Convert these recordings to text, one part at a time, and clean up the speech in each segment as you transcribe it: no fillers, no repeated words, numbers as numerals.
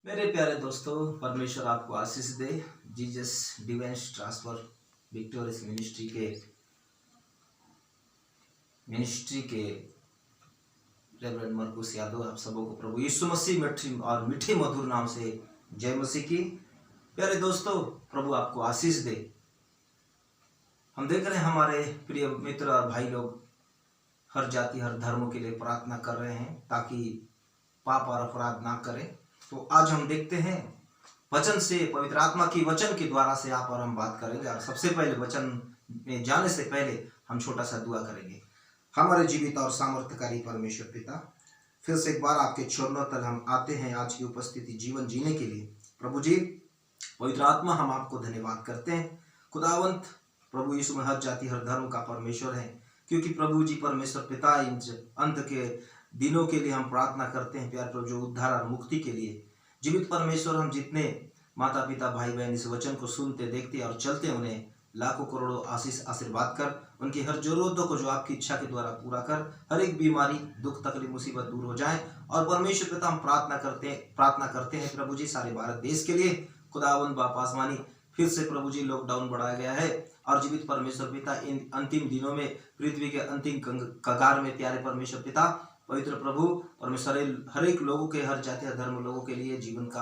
मेरे प्यारे दोस्तों, परमेश्वर आपको आशीष दे। Jesus divine transfer victorious ministry के रेवरेंड मरकुस यादव आप सबों को प्रभु यीशु मसीह मीठे मधुर नाम से जय मसीह की। प्यारे दोस्तों, प्रभु आपको आशीष दे। हम देख रहे हैं हमारे प्रिय मित्र और भाई लोग हर जाति हर धर्मों के लिए प्रार्थना कर रहे हैं ताकि पाप और अपराध ना करें। तो आज हम देखते हैं वचन से, पवित्र आत्मा की वचन के द्वारा से आप और हम बात करेंगे। और सबसे पहले वचन में जाने से पहले हम छोटा सा दुआ करेंगे। हमारे जीवित और सामर्थ्यकारी परमेश्वर पिता, फिर से एक बार आपके चरणों तक हम आते हैं आज की उपस्थिति जीवन जीने के लिए। प्रभु जी, पवित्र आत्मा, हम आपको धन्यवाद करते हैं। खुदावंत प्रभु यीशु में हर जाति हर धर्म का परमेश्वर है, क्योंकि प्रभु जी परमेश्वर पिता इन अंत के दिनों के लिए हम प्रार्थना करते हैं प्यार प्रभु, जो उद्धार और मुक्ति के लिए जीवित परमेश्वर। हम जितने माता पिता भाई बहन इस वचन को सुनते देखते और चलते, उन्हें लाखों करोड़ों आशीष आशीर्वाद कर, उनकी हर जरूरतों को जो आपकी इच्छा के द्वारा पूरा कर, हर एक बीमारी दुख तकलीफ मुसीबत दूर हो जाए। और परमेश्वर पिता, हम प्रार्थना करते हैं प्रभु जी सारे भारत देश के लिए। खुदावंद बाप आसमानी, फिर से प्रभु जी लॉकडाउन बढ़ाया गया है और जीवित परमेश्वर पिता इन अंतिम दिनों में पृथ्वी के अंतिम कगार में प्यारे परमेश्वर पिता पवित्र प्रभु परमेश्वर हर एक लोगों के, हर जाति हर धर्म लोगों के लिए जीवन का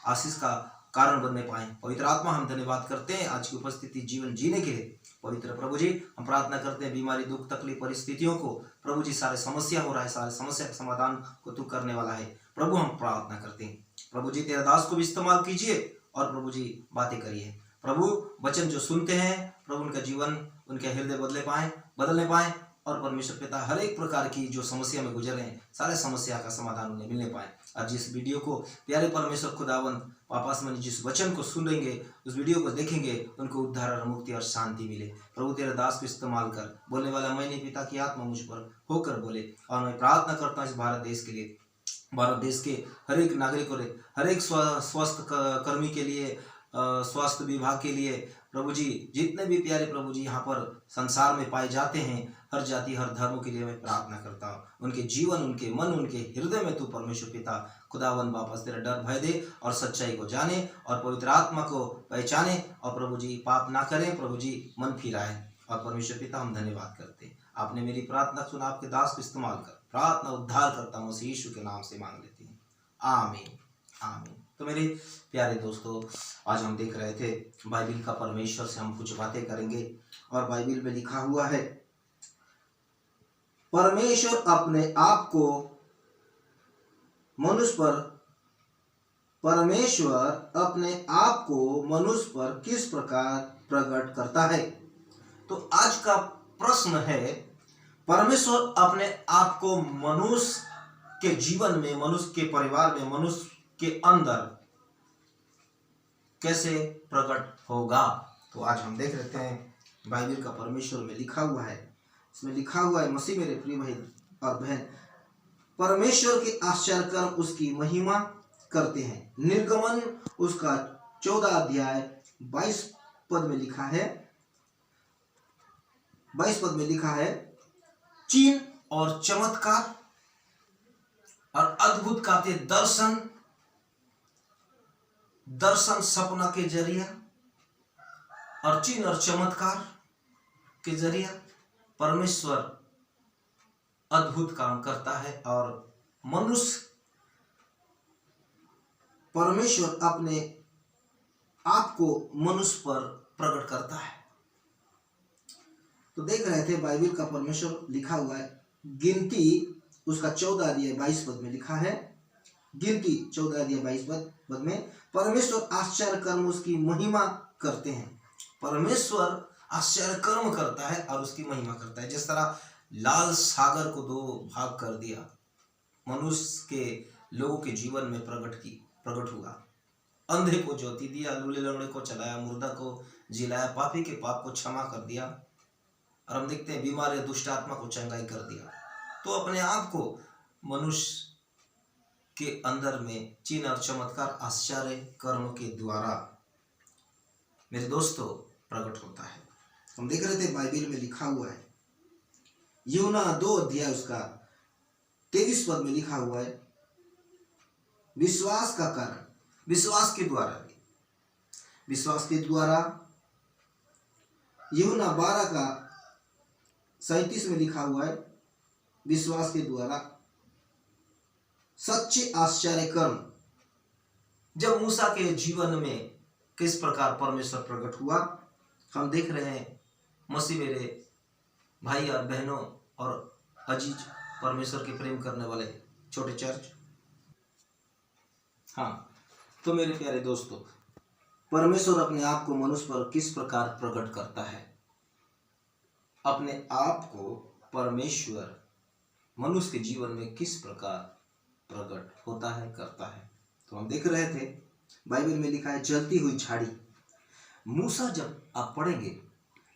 आशीष का कारण बनने पाए। पवित्र आत्मा, हम धन्यवाद करते हैं आज की उपस्थिति जीवन जीने के लिए। पवित्र प्रभु जी, हम प्रार्थना करते हैं बीमारी दुख तकलीफ परिस्थितियों को प्रभु जी, सारे समस्या हो रहा है, सारे समस्या का समाधान को तू करने वाला है प्रभु। हम प्रार्थना करते हैं प्रभु जी, तेरे दास को भी इस्तेमाल कीजिए और प्रभु जी बातें करिए प्रभु। वचन जो सुनते हैं प्रभु, उनका जीवन उनके हृदय बदलने पाए और परमेश्वर पिता हर एक प्रकार की जो समस्या में गुजर रहे हैं, सारे समस्या का समाधान उन्हें मिलने पाए। और जिस वीडियो को प्यारे परमेश्वर खुदावंत वापस में जिस वचन को सुन लेंगे, उस वीडियो को देखेंगे, उनको उद्धार और मुक्ति और शांति मिले। प्रभु तेरे दास को इस्तेमाल कर, बोलने वाला मैंने पिता की आत्मा मुझ पर होकर बोले। और मैं प्रार्थना करता हूँ इस भारत देश के लिए, भारत देश के हर एक नागरिकों के, हर एक स्वास्थ्य कर्मी के लिए, स्वास्थ्य विभाग के लिए प्रभु जी, जितने भी प्यारे प्रभु जी यहाँ पर संसार में पाए जाते हैं, हर जाति हर धर्मों के लिए मैं प्रार्थना करता हूँ। उनके जीवन, उनके मन, उनके हृदय में तू परमेश्वर पिता खुदावन वापस तेरा डर भय दे और सच्चाई को जाने और पवित्र आत्मा को पहचाने और प्रभु जी पाप ना करें, प्रभु जी मन फिराए। और परमेश्वर पिता, हम धन्यवाद करते हैं, आपने मेरी प्रार्थना सुना, आपके दास को इस्तेमाल कर प्रार्थना उद्धार करता हूँ, यीशु के नाम से मांग लेती हूँ, आमीन आमीन। तो मेरे प्यारे दोस्तों, आज हम देख रहे थे बाइबिल का परमेश्वर से हम कुछ बातें करेंगे। और बाइबिल में लिखा हुआ है, परमेश्वर अपने आप को मनुष्य पर किस प्रकार प्रकट करता है। तो आज का प्रश्न है, परमेश्वर अपने आप को मनुष्य के जीवन में, मनुष्य के परिवार में, मनुष्य के अंदर कैसे प्रकट होगा। तो आज हम देख लेते हैं बाइबिल का परमेश्वर में लिखा हुआ है। इसमें लिखा हुआ है, मसीह मेरे प्रिय भाई और बहन, परमेश्वर के आश्चर्य कर्म उसकी महिमा करते हैं। निर्गमन उसका 14 अध्याय 22 पद में लिखा है, 22 पद में लिखा है, चिन्ह और चमत्कार और अद्भुत कार्य, दर्शन सपना के जरिया और चिन्ह और चमत्कार के जरिया परमेश्वर अद्भुत काम करता है। और परमेश्वर अपने आप को मनुष्य पर प्रकट करता है। तो देख रहे थे बाइबिल का परमेश्वर लिखा हुआ है, गिनती उसका 14 अध्याय 22 पद में लिखा है, गिनती 14 अध्याय 22 पद में, परमेश्वर आश्चर्य कर्म उसकी महिमा करते हैं। परमेश्वर आश्चर्य कर्म करता है और उसकी महिमा करता है। जिस तरह लाल सागर को 2 भाग कर दिया, मनुष्य के लोगों के जीवन में प्रकट हुआ। अंधे को ज्योति दिया, लूले लंगड़े को चलाया, मुर्दा को जिलाया, पापी के पाप को क्षमा कर दिया। और हम देखते हैं बीमार या दुष्ट आत्मा को चंगाई कर दिया। तो अपने आप को मनुष्य के अंदर में चिन्ह और चमत्कार आश्चर्य कर्म के द्वारा मेरे दोस्तों प्रकट होता है। हम देख रहे थे बाइबिल में लिखा हुआ है, यूहन्ना 2 अध्याय उसका 23 पद में लिखा हुआ है, विश्वास का कारण, विश्वास के द्वारा, विश्वास के द्वारा यूहन्ना 12 का 37 में लिखा हुआ है, विश्वास के द्वारा सच्चे आश्चर्य कर्म। जब मूसा के जीवन में किस प्रकार परमेश्वर प्रकट हुआ, हम देख रहे हैं। मसीह मेरे भाई और बहनों और अजीज परमेश्वर के प्रेम करने वाले छोटे चर्च, हाँ, तो मेरे प्यारे दोस्तों, परमेश्वर अपने आप को मनुष्य पर किस प्रकार प्रकट करता है। अपने आप को परमेश्वर मनुष्य के जीवन में किस प्रकार प्रकट होता है, करता है। तो हम देख रहे थे, बाइबल में लिखा है जलती हुई झाड़ी। मूसा, जब आप पढ़ेंगे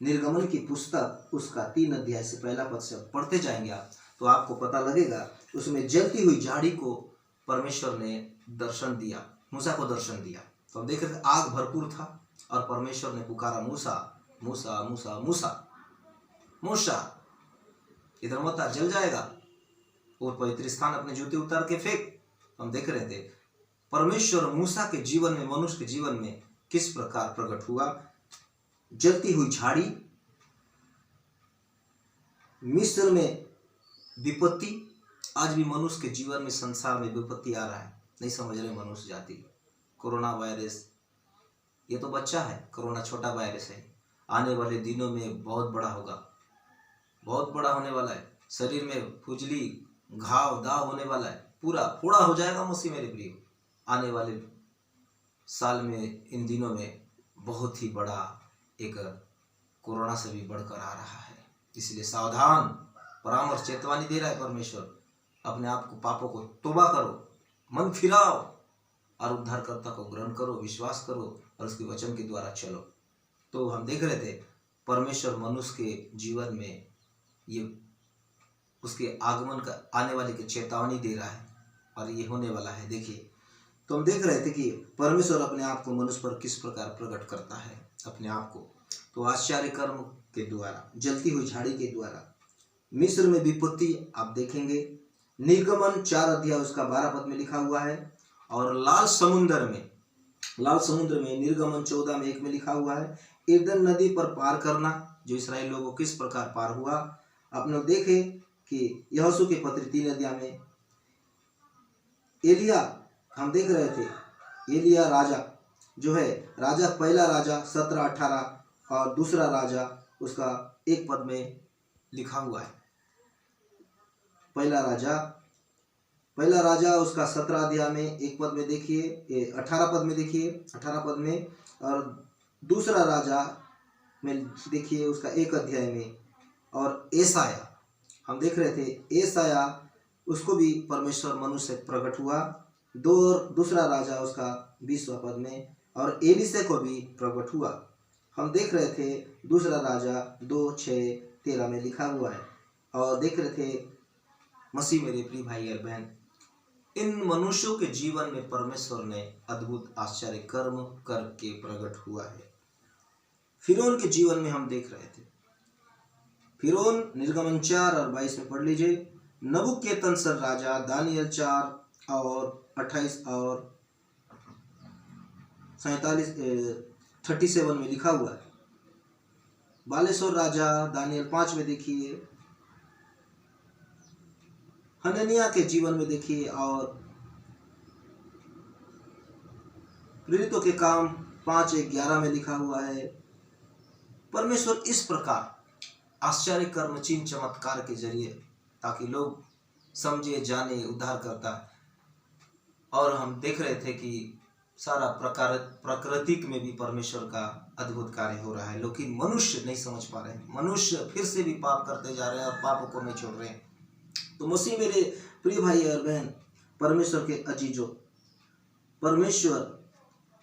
निर्गमन की पुस्तक, उसका 3 अध्याय से पहला पद से पढ़ते जाएंगे आप, तो आपको पता लगेगा उसमें जलती हुई झाड़ी को परमेश्वर ने दर्शन दिया, मूसा को दर्शन दिया। तो हम देख रहे थे आग भरपूर था और परमेश्वर ने पुकारा, मूसा मूसा मूसा मूसा मूसा, इधर मत आ, जल जाएगा, और पवित्र स्थान अपने जूते उतार के फेंक। हम देख रहे थे परमेश्वर मूसा के जीवन में, मनुष्य के जीवन में किस प्रकार प्रकट हुआ। जलती हुई झाड़ी, मिस्र में विपत्ति। आज भी मनुष्य के जीवन में, संसार में विपत्ति आ रहा है, नहीं समझ रहे मनुष्य जाति। कोरोना वायरस, ये तो बच्चा है, कोरोना छोटा वायरस है, आने वाले दिनों में बहुत बड़ा होगा, बहुत बड़ा होने वाला है। शरीर में खुजली, घाव दाव होने वाला है, पूरा फोड़ा हो जाएगा मसीह मेरे प्रिय। आने वाले साल में, इन दिनों में बहुत ही बड़ा एक कोरोना से भी बढ़कर आ रहा है। इसलिए सावधान, परामर्श, चेतावनी दे रहा है परमेश्वर। अपने आप को, पापों को तौबा करो, मन फिराओ और उद्धारकर्ता को ग्रहण करो, विश्वास करो और उसके वचन के द्वारा चलो। तो हम देख रहे थे परमेश्वर मनुष्य के जीवन में ये उसके आगमन का, आने वाले की चेतावनी दे रहा है और ये होने वाला है। देखिए, तो हम देख रहे थे कि परमेश्वर अपने आप को मनुष्य पर किस प्रकार प्रकट करता है, अपने आप को। तो आश्चर्य कर्म के द्वारा, जलती हुई झाड़ी के द्वारा, मिस्र में विपत्ति आप देखेंगे। निर्गमन 4 अध्याय उसका 12 पद में लिखा हुआ है। और लाल समुद्र में निर्गमन 14 में 1 में लिखा हुआ है, यरदन नदी पर पार करना, जो इसराइल लोगों को किस प्रकार पार हुआ। आपने देखे कि यहोशू के पत्र 3 अध्याय में एलिया, हम देख रहे थे एलिया राजा जो है, राजा, पहला राजा 17-18 और दूसरा राजा उसका 1 पद में लिखा हुआ है। पहला राजा उसका 17 अध्याय में 1 पद में देखिए, 18 पद में देखिए, 18 पद में, और दूसरा राजा में देखिए उसका 1 अध्याय में। और एसाया, हम देख रहे थे एसाया, उसको भी परमेश्वर मनुष्य से प्रकट हुआ, दूसरा राजा उसका 20वां पद में। और एलीशा को भी प्रकट हुआ, हम देख रहे थे दूसरा राजा 2:6-13 में लिखा हुआ है। और देख रहे थे मसीह मेरे प्रिय भाई और बहन, इन मनुष्यों के जीवन में परमेश्वर ने अद्भुत आश्चर्य कर्म करके प्रकट हुआ है। फिरौन के जीवन में हम देख रहे थे, फिरौन निर्गमन 4 और 22 में पढ़ लीजिए। नबूकदनेस्सर राजा, दानियल 4 और 28 और 37 में लिखा हुआ है। बालेश्वर राजा, दानियल 5 में देखिए। हननिया के जीवन में देखिए। और प्रेरितों के काम 5:11 में लिखा हुआ है। परमेश्वर इस प्रकार आश्चर्य कर्म, चिन्ह, चमत्कार के जरिए, ताकि लोग समझे, जाने, उद्धार करता है। और हम देख रहे थे कि सारा प्राकृतिक में भी परमेश्वर का अद्भुत कार्य हो रहा है, लेकिन मनुष्य नहीं समझ पा रहे हैं। मनुष्य फिर से भी पाप करते जा रहे हैं और पापों को नहीं छोड़ रहे हैं। तो मसीह मेरे प्रिय भाई और बहन, परमेश्वर के अजीजों, परमेश्वर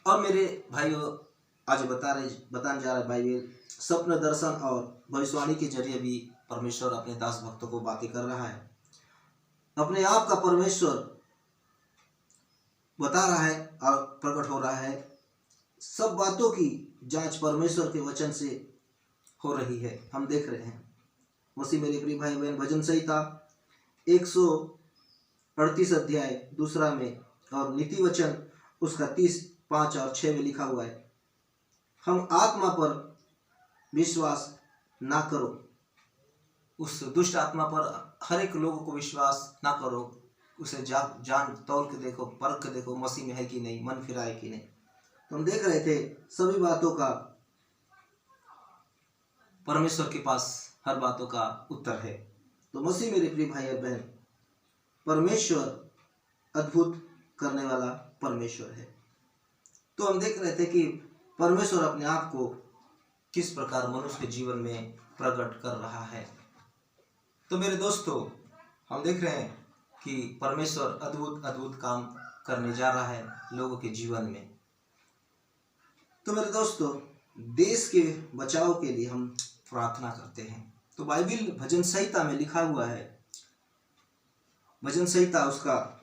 और मेरे भाइयों, आज बताने जा रहा है बाइबल, स्वप्न, दर्शन और भविष्यवाणी के जरिए भी परमेश्वर अपने दास भक्तों को बातें कर रहा है। अपने आप का परमेश्वर बता रहा है और प्रकट हो रहा है। सब बातों की जांच परमेश्वर के वचन से हो रही है, हम देख रहे हैं। मसीह मेरे प्रिय भाई बहन, भजन संहिता 138 अध्याय 2 में और नीति वचन उसका 30:5 और 6 में लिखा हुआ है, हम आत्मा पर विश्वास ना करो। उस दुष्ट आत्मा पर हर एक लोगों को विश्वास ना करो, उसे जान तौल के देखो, परख के देखो मसीह में है कि नहीं, मन फिरा है कि नहीं। तो हम देख रहे थे सभी बातों का परमेश्वर के पास हर बातों का उत्तर है। तो मसीह मेरे प्रिय भाई और बहन, परमेश्वर अद्भुत करने वाला परमेश्वर है। तो हम देख रहे थे कि परमेश्वर अपने आप को किस प्रकार मनुष्य के जीवन में प्रकट कर रहा है। तो मेरे दोस्तों, हम देख रहे हैं कि परमेश्वर अद्भुत अद्भुत काम करने जा रहा है लोगों के जीवन में। तो मेरे दोस्तों, देश के बचाव के लिए हम प्रार्थना करते हैं। तो बाइबिल भजन संहिता में लिखा हुआ है, भजन संहिता उसका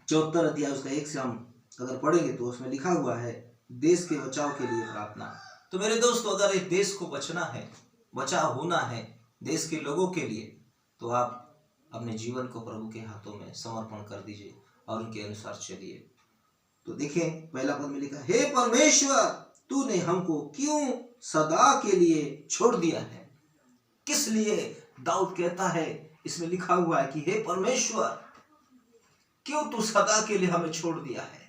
74 अध्याय उसका 1 से हम अगर पढ़ेंगे तो उसमें लिखा हुआ है, देश के बचाव के लिए प्रार्थना। तो मेरे दोस्तों, अगर इस देश को बचना है, बचाव होना है देश के लोगों के लिए, तो आप अपने जीवन को प्रभु के हाथों में समर्पण कर दीजिए और उनके अनुसार चलिए। तो देखिए पहला पद में लिखा, हे परमेश्वर तूने हमको क्यों सदा के लिए छोड़ दिया है। किस लिए दाऊद कहता है, इसमें लिखा हुआ है कि हे परमेश्वर क्यों तू सदा के लिए हमें छोड़ दिया है।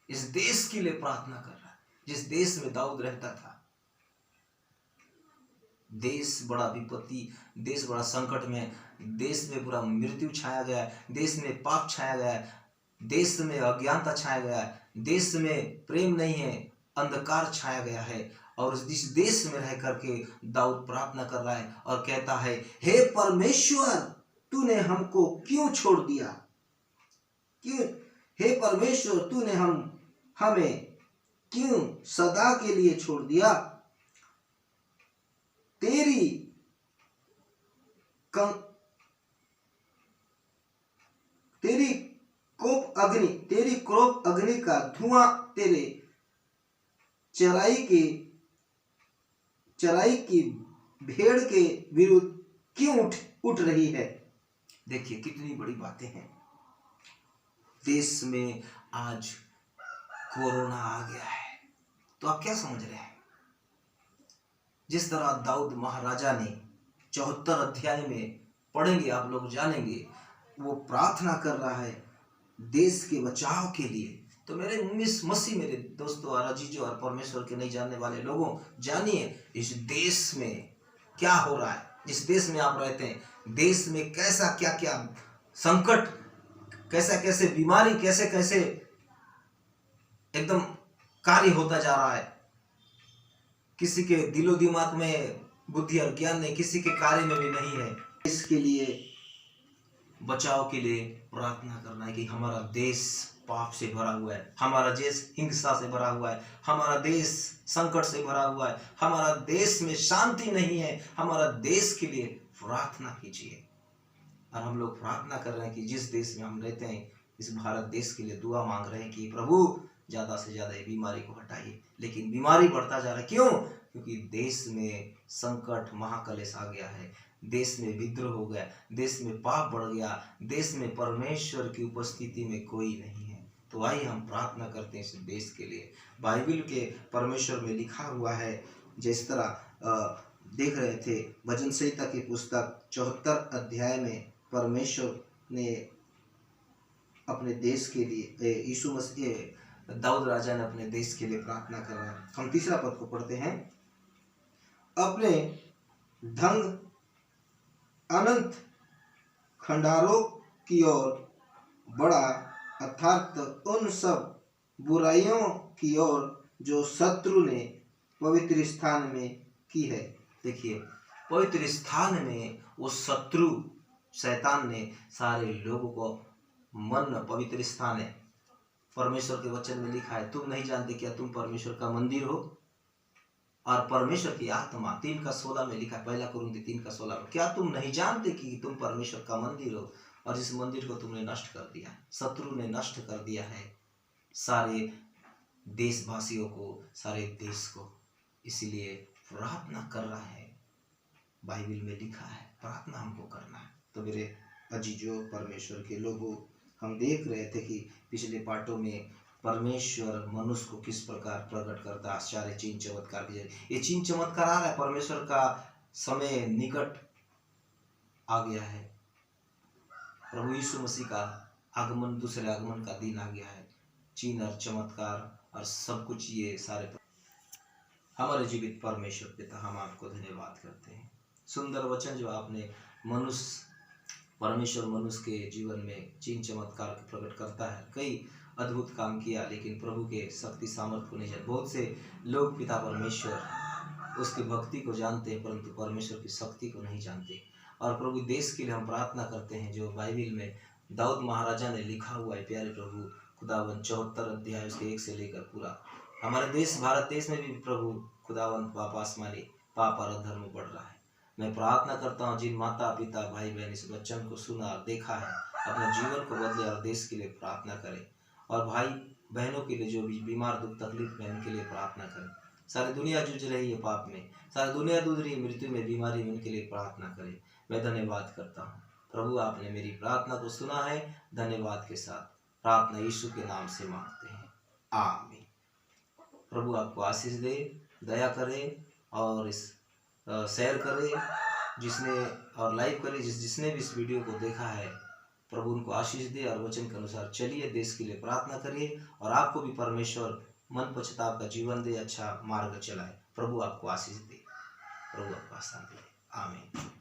इस देश के लिए प्रार्थना कर रहा है जिस देश में दाऊद रहता था। देश बड़ा विपत्ति, देश बड़ा संकट में, देश में पूरा मृत्यु छाया गया है, देश में पाप छाया गया है, देश में अज्ञानता छाया गया है, देश में प्रेम नहीं है, अंधकार छाया गया है। और इस देश में रह करके दाऊद प्रार्थना कर रहा है और कहता है, हे परमेश्वर तूने हमको क्यों छोड़ दिया, क्यों, हे परमेश्वर तूने हमें क्यों सदा के लिए छोड़ दिया। तेरी क्रोध अग्नि का धुआं तेरे चराई की भेड़ के विरुद्ध क्यों उठ रही है। देखिए कितनी बड़ी बातें हैं। देश में आज कोरोना आ गया है, तो आप क्या समझ रहे हैं। जिस तरह दाऊद महाराजा ने 74 अध्याय में पढ़ेंगे, आप लोग जानेंगे, वो प्रार्थना कर रहा है देश के बचाव के लिए। तो मेरे मसीह मेरे दोस्तों और अजीजों और परमेश्वर के नहीं जानने वाले लोगों, जानिए इस देश में क्या हो रहा है। जिस देश में आप रहते हैं, देश में कैसा क्या क्या संकट, कैसा कैसे बीमारी, कैसे कैसे एकदम कार्य होता जा रहा है। किसी के दिलो दिमाग में बुद्धि और ज्ञान नहीं, किसी के कार्य में भी नहीं है। इसके लिए बचाव के लिए प्रार्थना करना है कि हमारा देश पाप से भरा हुआ है, हमारा देश हिंसा से भरा हुआ है, हमारा देश संकट से भरा हुआ है, हमारा देश में शांति नहीं है। हमारा देश के लिए प्रार्थना कीजिए। और हम लोग प्रार्थना कर रहे हैं कि जिस देश में हम रहते हैं, इस भारत देश के लिए दुआ मांग रहे हैं कि प्रभु ज़्यादा से ज़्यादा ये बीमारी को हटाइए। लेकिन बीमारी बढ़ता जा रहा है, क्यों? क्योंकि देश में संकट महाकलेश आ गया है, देश में विद्रोह हो गया, देश में पाप बढ़ गया, देश में परमेश्वर की उपस्थिति में कोई नहीं है। तो आइए हम प्रार्थना करते हैं इस देश के लिए। बाइबिल के परमेश्वर में लिखा हुआ है, जिस तरह देख रहे थे भजन संहिता की पुस्तक 74 अध्याय में परमेश्वर ने अपने देश के लिए, यीशु मसीह दाऊद राजा ने अपने देश के लिए प्रार्थना कर रहा है। हम तीसरा पद को पढ़ते हैं, अपने ढंग अनंत खंडारों की ओर बड़ा, अर्थात उन सब बुराइयों की ओर जो शत्रु ने पवित्र स्थान में की है। देखिए पवित्र स्थान में वो शत्रु शैतान ने सारे लोगों को मन पवित्र स्थान है। परमेश्वर के वचन में लिखा है, तुम नहीं जानते क्या तुम परमेश्वर का मंदिर हो और परमेश्वर की आत्मा 3:16 में लिखा, पहला कुरिन्थी 3:16 में, क्या तुम नहीं जानते कि तुम परमेश्वर का मंदिर हो और इस मंदिर को तुमने नष्ट कर दिया। शत्रु ने नष्ट कर दिया है सारे देशवासियों को, सारे देश को। इसीलिए प्रार्थना कर रहा है, बाइबल में लिखा है प्रार्थना हमको करना है। तो मेरे अजीजों, परमेश्वर के लोगों, हम देख रहे थे कि पिछले पाठों में परमेश्वर मनुष्य को किस प्रकार प्रकट करता, आश्चर्य चिन्ह चमत्कार के जरिए। ये चिन्ह चमत्कार आ रहा है, परमेश्वर का समय निकट आ गया है। प्रभु यीशु मसीह का आगमन, दूसरे आगमन का दिन आ गया है। चिन्ह और चमत्कार और सब कुछ ये सारे हमारे जीवित परमेश्वर पिता, हम आपको धन्यवाद करते हैं। सुंदर वचन जो आपने परमेश्वर मनुष्य के जीवन में चिन्ह चमत्कार प्रकट करता है, कई अद्भुत काम किया, लेकिन प्रभु के शक्ति सामर्थ्य को नहीं जानते। बहुत से लोग पिता परमेश्वर उसकी भक्ति को जानते हैं, परंतु परमेश्वर की शक्ति को नहीं जानते। और प्रभु देश के लिए हम प्रार्थना करते हैं, जो बाइबल में दाऊद महाराजा ने लिखा हुआ है, प्यारे प्रभु खुदावन 74 अध्याय उसके 1 से लेकर पूरा, हमारे देश भारत देश में भी प्रभु खुदावन पाप आसमानी पाप और अधर्म बढ़ रहा है। मैं प्रार्थना करता हूँ, जिन माता पिता भाई बहन इस वचन को सुना और देखा है, अपने जीवन को बदले और देश के लिए प्रार्थना करें। और भाई बहनों के लिए जो भी बीमार दुख तकलीफ में, उनके लिए प्रार्थना करें। सारी दुनिया जूझ रही है पाप में, सारी दुनिया जूझ रही है मृत्यु में, बीमारी में, उनके लिए प्रार्थना करें। मैं धन्यवाद करता हूँ प्रभु, आपने मेरी प्रार्थना को सुना है। धन्यवाद के साथ प्रार्थना यीशु के नाम से मांगते हैं, आमीन। प्रभु आपको आशीष दे, दया करे और इस शेयर करे जिसने, और लाइव करे जिसने भी इस वीडियो को देखा है। प्रभु उनको आशीष दे और वचन के अनुसार चलिए, देश के लिए प्रार्थना करिए और आपको भी परमेश्वर मन पश्चाताप का जीवन दे, अच्छा मार्ग चलाए। प्रभु आपको आशीष दे, प्रभु आपको आशीष दे, आमीन।